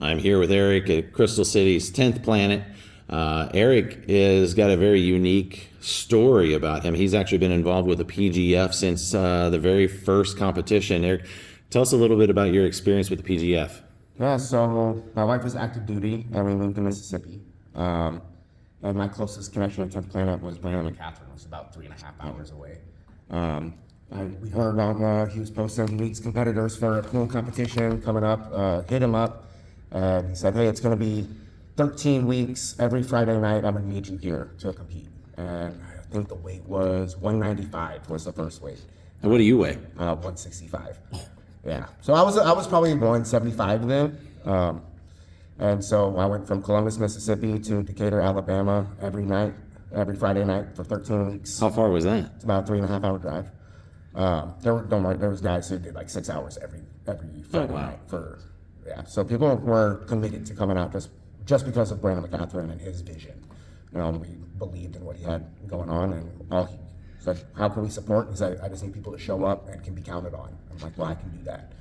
I'm here with Eric at Crystal City's 10th Planet. Eric has got a very unique story about him. He's actually been involved with the PGF since the very first competition. Eric, tell us a little bit about your experience with the PGF. Yeah, so my wife was active duty and we moved to Mississippi. And my closest connection to 10th Planet was Brandon and Catherine. It was about 3.5 hours away. We heard on he was posting meets competitors for a pool competition coming up, hit him up, and he said, hey, it's going to be 13 weeks. Every Friday night, I'm going to need you here to compete. And I think the weight was 195 was the first weight. And what do you weigh? 165. Yeah. So I was probably 175 then. And so I went from Columbus, Mississippi to Decatur, Alabama every Friday night for 13 weeks. How far was that? It's about a 3.5 hour drive. There was guys who did like 6 hours every Friday night so people were committed to coming out just because of Brandon McCatherine and his vision. We believed in what he had going on, and all he said, how can we support? He said, I just need people to show up and can be counted on. I'm like, well, I can do that.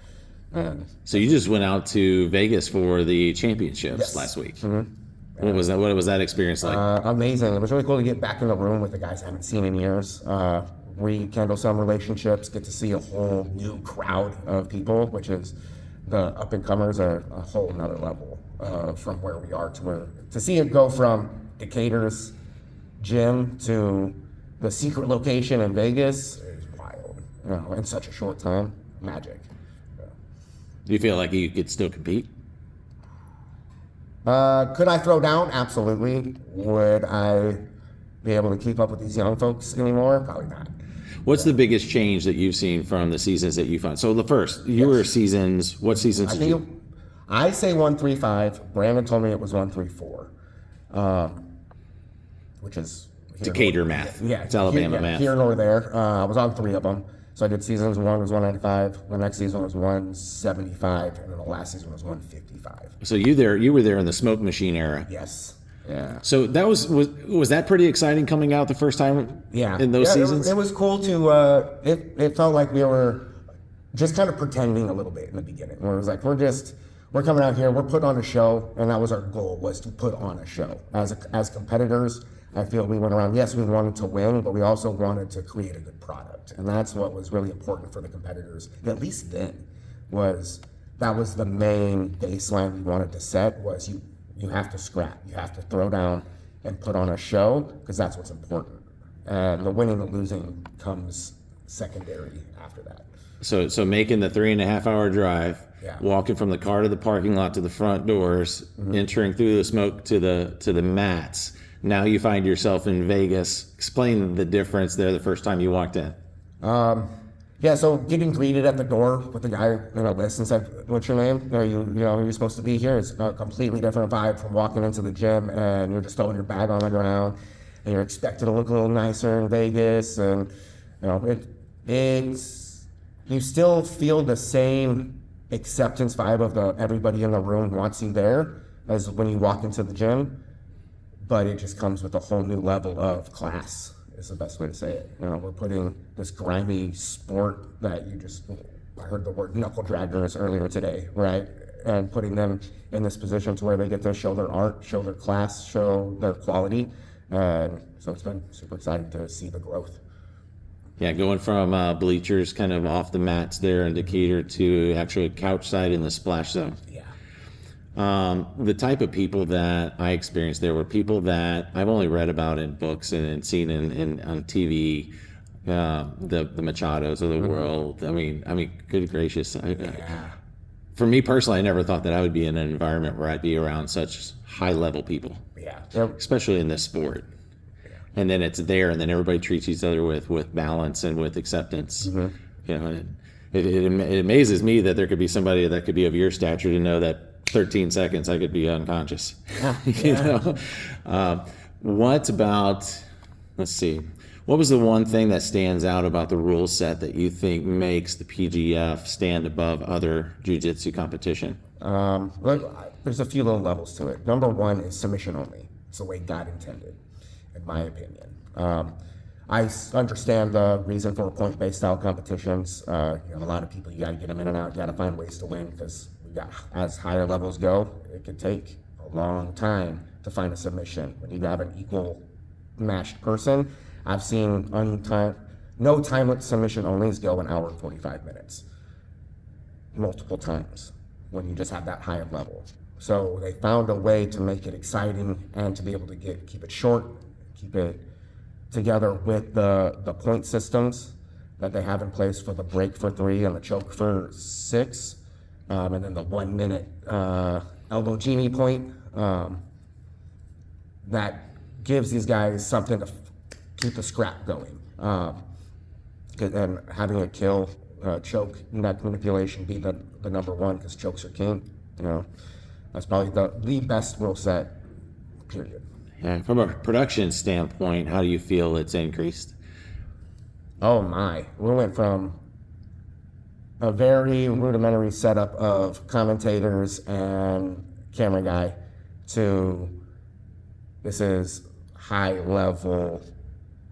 And so you just went out to Vegas for the championships last week. Mm-hmm. What was that? What was that experience like? Amazing. It was really cool to get back in the room with the guys I haven't seen in years. Rekindle some relationships, get to see a whole new crowd of people, which is the up and comers are a whole nother level from where we are to see it go from Decatur's gym to the secret location in Vegas is wild. In such a short time, magic. Do you feel like you could still compete? Could I throw down? Absolutely. Would I be able to keep up with these young folks anymore? Probably not. What's the biggest change that you've seen from the seasons that you found? So the first, your seasons, what seasons did you? I say 135. Brandon told me it was 134, which is Decatur math. Yeah, it's Alabama math. Here nor there. I was on 3 of them. So I did seasons. One was 195. The next season was 175, and then the last season was 155. So you were there in the smoke machine era. Yes. Yeah. So that was that pretty exciting coming out the first time? Yeah. In those seasons, it was cool to. It felt like we were just kind of pretending a little bit in the beginning, where it was like we're coming out here, we're putting on a show, and that was our goal, was to put on a show as competitors. I feel we went around. Yes, we wanted to win, but we also wanted to create a good product, and that's what was really important for the competitors. At least then, that was the main baseline we wanted to set. Was you have to scrap, you have to throw down and put on a show, because that's what's important. And the winning and losing comes secondary after that. So making the 3.5 hour drive, walking from the car to the parking lot to the front doors, entering through the smoke to the mats. Now you find yourself in Vegas. Explain the difference there the first time you walked in. So getting greeted at the door with the guy in a list and said, what's your name? Are you supposed to be here? It's a completely different vibe from walking into the gym and you're just throwing your bag on the ground and you're expected to look a little nicer in Vegas. And, you still feel the same acceptance vibe of everybody in the room wants you there as when you walk into the gym, but it just comes with a whole new level of class. Is the best way to say it. We're putting this grimy sport that I heard the word knuckle draggers earlier today, right? And putting them in this position to where they get to show their art, show their class, show their quality. And so it's been super exciting to see the growth. Yeah, going from bleachers kind of off the mats there in Decatur to actually couch side in the splash zone. Yeah. The type of people that I experienced there were people that I've only read about in books and seen on TV, the Machados of the world. I mean, good gracious. For me personally, I never thought that I would be in an environment where I'd be around such high level people. Yeah. Especially in this sport. Yeah. And then it's there, and then everybody treats each other with balance and with acceptance. Mm-hmm. It amazes me that there could be somebody that could be of your stature to know that 13 seconds I could be unconscious. What about, let's see, what was the one thing that stands out about the rule set that you think makes the PGF stand above other jiu-jitsu competition? There's a few little levels to it. Number one is submission only. It's the way God intended, in my opinion. I understand the reason for point-based style competitions. A lot of people, you got to get them in and out. You got to find ways to win because Yeah, as higher levels go, it could take a long time to find a submission. When you have an equal matched person, I've seen no time submission onlys go 1 hour and 45 minutes. Multiple times when you just have that higher level. So they found a way to make it exciting and to be able to keep it short, keep it together with the point systems that they have in place for the break for 3 and the choke for 6, and then the 1 minute elbow genie point. That gives these guys something to keep the scrap going. And having a kill, choke, neck manipulation be the number one, because chokes are king. That's probably the best rule set, period. And from a production standpoint, how do you feel it's increased? Oh my, we went from a very rudimentary setup of commentators and camera guy to this is high level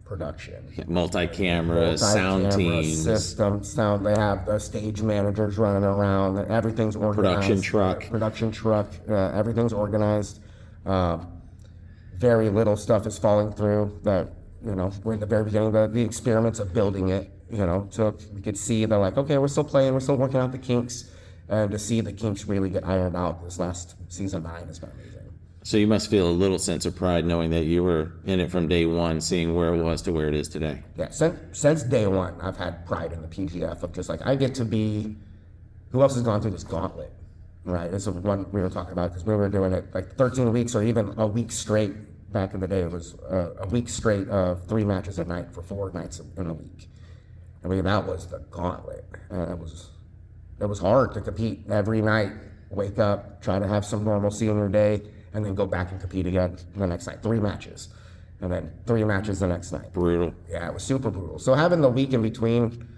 production. Multi-camera, sound teams. System, sound. They have the stage managers running around. Everything's organized. Production truck. Everything's organized. Very little stuff is falling through. That we're in the very beginning. The experiments of building it. So we could see they're like, okay, we're still playing. We're still working out the kinks, and to see the kinks really get ironed out this last season 9 has been amazing. So you must feel a little sense of pride knowing that you were in it from day one, seeing where it was to where it is today. Yeah, since day one, I've had pride in the PGF of just like, I get to be, who else has gone through this gauntlet, right? This is one we were talking about, because we were doing it like 13 weeks or even a week straight. Back in the day, it was a week straight of 3 matches a night for 4 nights in a week. I mean, that was the gauntlet. It was hard to compete every night, wake up, try to have some normalcy in your day, and then go back and compete again the next night. 3 matches, and then 3 matches the next night. Brutal. Yeah, it was super brutal. So having the week in between,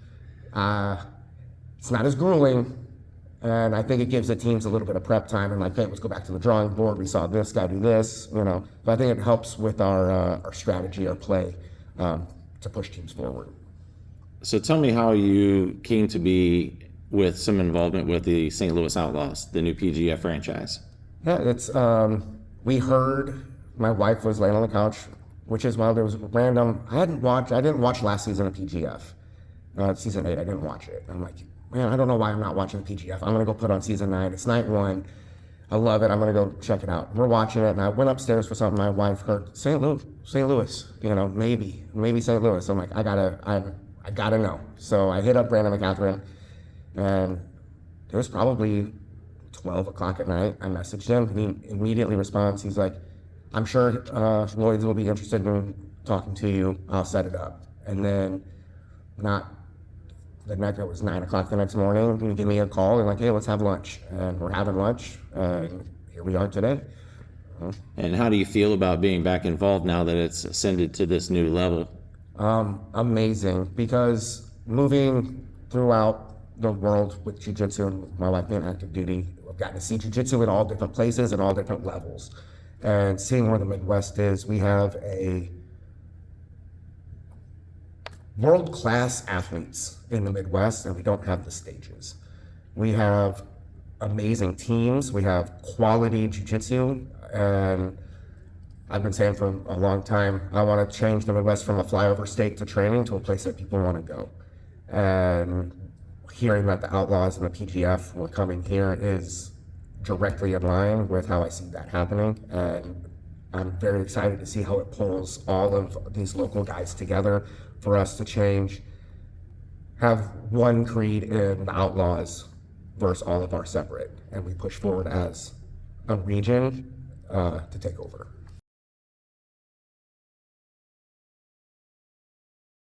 it's not as grueling, and I think it gives the teams a little bit of prep time and like, hey, let's go back to the drawing board. We saw this guy do this, But I think it helps with our strategy, our play, to push teams forward. So tell me how you came to be with some involvement with the St. Louis Outlaws, the new PGF franchise. Yeah, it's we heard, my wife was laying on the couch, which is wild. There was random. I didn't watch last season of PGF, season 8. I didn't watch it. I'm like, man, I don't know why I'm not watching the PGF. I'm gonna go put on season 9. It's night 1. I love it. I'm gonna go check it out. We're watching it, and I went upstairs for something. My wife heard St. Louis, maybe St. Louis. I'm like, I gotta know. So I hit up Brandon McCatherine, and it was probably 12 o'clock at night. I messaged him. He immediately responds. He's like, I'm sure Lloyd's will be interested in talking to you. I'll set it up. And then it was 9 o'clock the next morning. He gave me a call and like, hey, let's have lunch. And we're having lunch. And here we are today. And how do you feel about being back involved now that it's ascended to this new level? Amazing, because moving throughout the world with Jiu-Jitsu and my wife being active duty, I've gotten to see Jiu-Jitsu in all different places and all different levels. And seeing where the Midwest is, we have a world-class athletes in the Midwest, and we don't have the stages. We have amazing teams. We have quality Jiu-Jitsu, and I've been saying for a long time, I want to change the Midwest from a flyover state to training to a place that people want to go. And hearing that the Outlaws and the PGF were coming here is directly in line with how I see that happening. And I'm very excited to see how it pulls all of these local guys together for us to change, have one creed in the Outlaws versus all of our separate. And we push forward as a region to take over.